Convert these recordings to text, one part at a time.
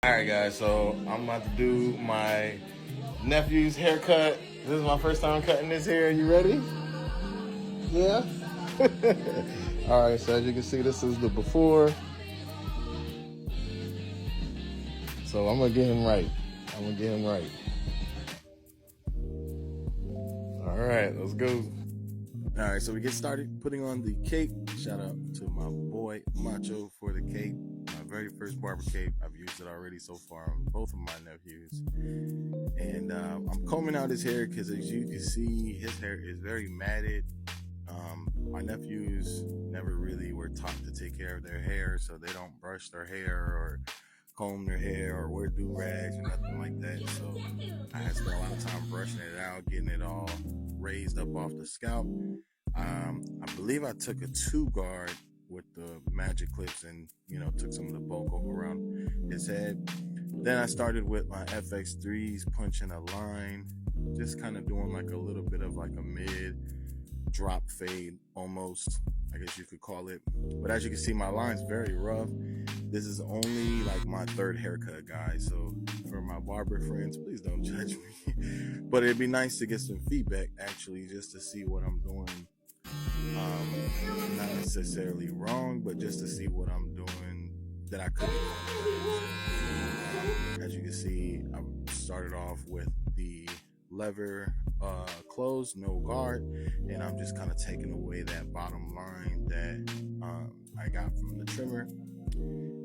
Alright guys, so I'm about to do my nephew's haircut. This is my first time cutting his hair. You ready? Yeah? Alright, so as you can see, this is the before. So I'm gonna get him right. Alright, let's go. Alright, so we get started putting on the cape. Shout out to my boy Macho for the cape. My very first barber cape. I've used it already so far on both of my nephews. And I'm combing out his hair because, as you can see, his hair is very matted. My nephews never really were taught to take care of their hair, so they don't brush their hair or comb their hair or wear do-rags or nothing like that. So I had spent a lot of time brushing it out, getting it all raised up off the scalp. I believe I took a 2-guard with the magic clips and, took some of the bulk over around his head. Then I started with my FX3s, punching a line, just kind of doing like a little bit of like a mid drop fade almost, I guess you could call it. But as you can see, my line's very rough. This is only like my 3rd haircut, guys. So for my barber friends, please don't judge me. But it'd be nice to get some feedback, actually, just to see what I'm doing. Not necessarily wrong, but just to see what I'm doing that I could be doing. As you can see, I started off with the lever closed, no guard, and I'm just kind of taking away that bottom line that I got from the trimmer.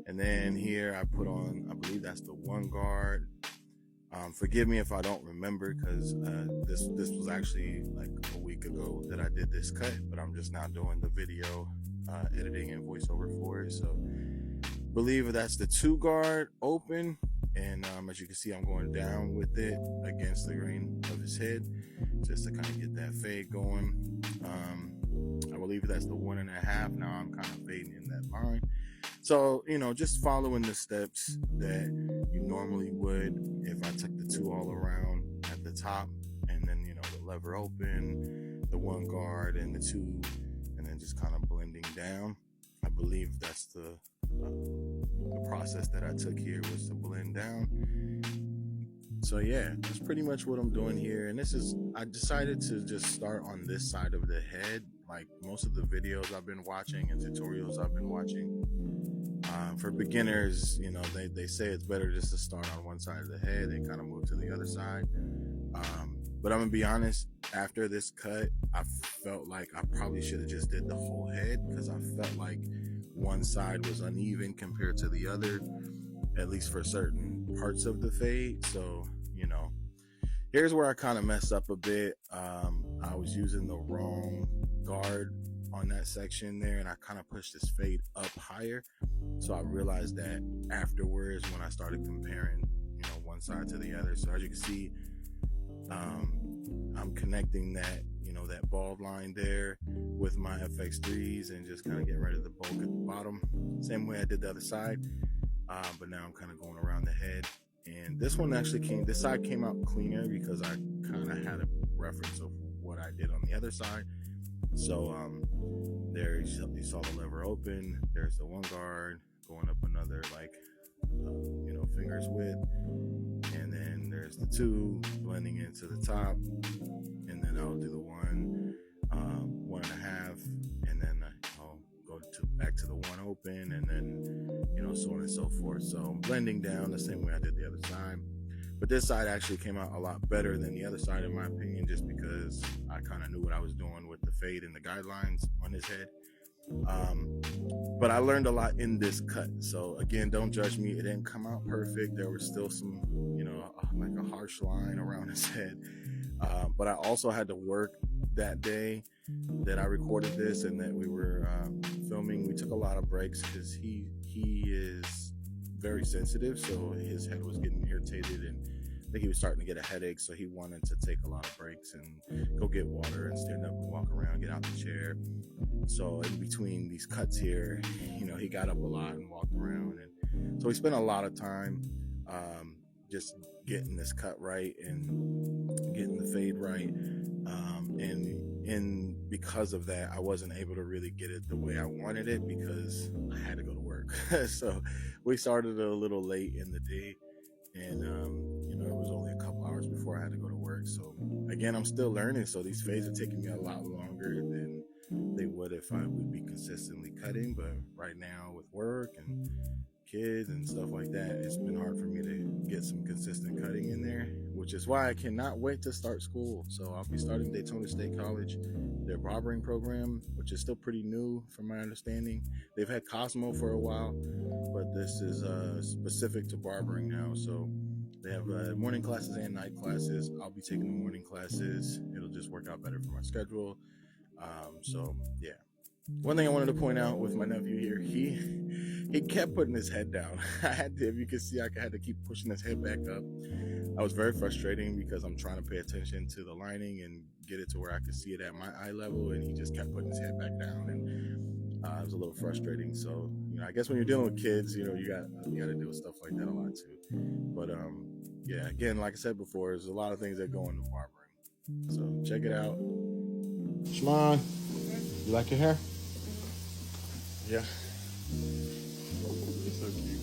And then here I put on, I believe that's the 1 guard. Forgive me if I don't remember, because this was actually like a week ago that I did this cut, but I'm just now doing the video editing and voiceover for it. So believe that's the 2 guard open, and as you can see, I'm going down with it against the grain of his head just to kind of get that fade going. I believe that's the 1.5. Now I'm kind of fading in that line. So, just following the steps that you normally would if I took the 2 all around at the top, and then, the lever open, the 1 guard, and the 2, and then just kind of blending down. I believe that's the process that I took here, was to blend down. So yeah, that's pretty much what I'm doing here. And I decided to just start on this side of the head. Like most of the videos I've been watching and tutorials I've been watching, for beginners, they say it's better just to start on one side of the head and kind of move to the other side. But I'm gonna be honest, after this cut, I felt like I probably should have just did the whole head, because I felt like one side was uneven compared to the other, at least for certain parts of the fade. So, here's where I kind of messed up a bit. I was using the wrong guard on that section there, and I kind of pushed this fade up higher. So I realized that afterwards when I started comparing, one side to the other. So as you can see, I'm connecting that, that bald line there with my FX3s and just kind of getting rid of the bulk at the bottom. Same way I did the other side. But now I'm kind of going around the head. And this side came out cleaner because I kind of had a reference of what I did on the other side. So there you saw the lever open. There's the 1 guard going up another fingers width, and then there's the 2 blending into the top, and then I'll do the 1.5, and then I'll go back to the 1 open, and then so on and so forth. So I'm blending down the same way I did the other side. But this side actually came out a lot better than the other side, in my opinion, just because I kind of knew what I was doing with the fade and the guidelines on his head. But I learned a lot in this cut. So again, don't judge me. It didn't come out perfect. There was still some, like a harsh line around his head. But I also had to work that day that I recorded this and that we were filming. We took a lot of breaks because he is very sensitive, so his head was getting irritated, and I think he was starting to get a headache, so he wanted to take a lot of breaks and go get water and stand up and walk around, get out the chair. So in between these cuts here, he got up a lot and walked around, and so we spent a lot of time just getting this cut right and getting the fade right, and because of that, I wasn't able to really get it the way I wanted it because I had to go to work. work. So we started a little late in the day, and it was only a couple hours before I had to go to work. So again, I'm still learning. So these fades are taking me a lot longer than they would if I would be consistently cutting. But right now with work and kids and stuff like that, it's been hard for me to get some consistent cutting in there, which is why I cannot wait to start school. So I'll be starting Daytona State College, their barbering program, which is still pretty new from my understanding. They've had Cosmo for a while, but this is specific to barbering now. So they have morning classes and night classes. I'll be taking the morning classes. It'll just work out better for my schedule. So yeah. One thing I wanted to point out with my nephew here, he kept putting his head down. I had to, if you can see, I had to keep pushing his head back up. I was very frustrating because I'm trying to pay attention to the lining and get it to where I could see it at my eye level, and he just kept putting his head back down, and it was a little frustrating. So I guess when you're dealing with kids, you got to deal with stuff like that a lot too. But yeah, again, like I said before, there's a lot of things that go into barbering. So check it out. Shimon, you like your hair? Yeah. You're so cute.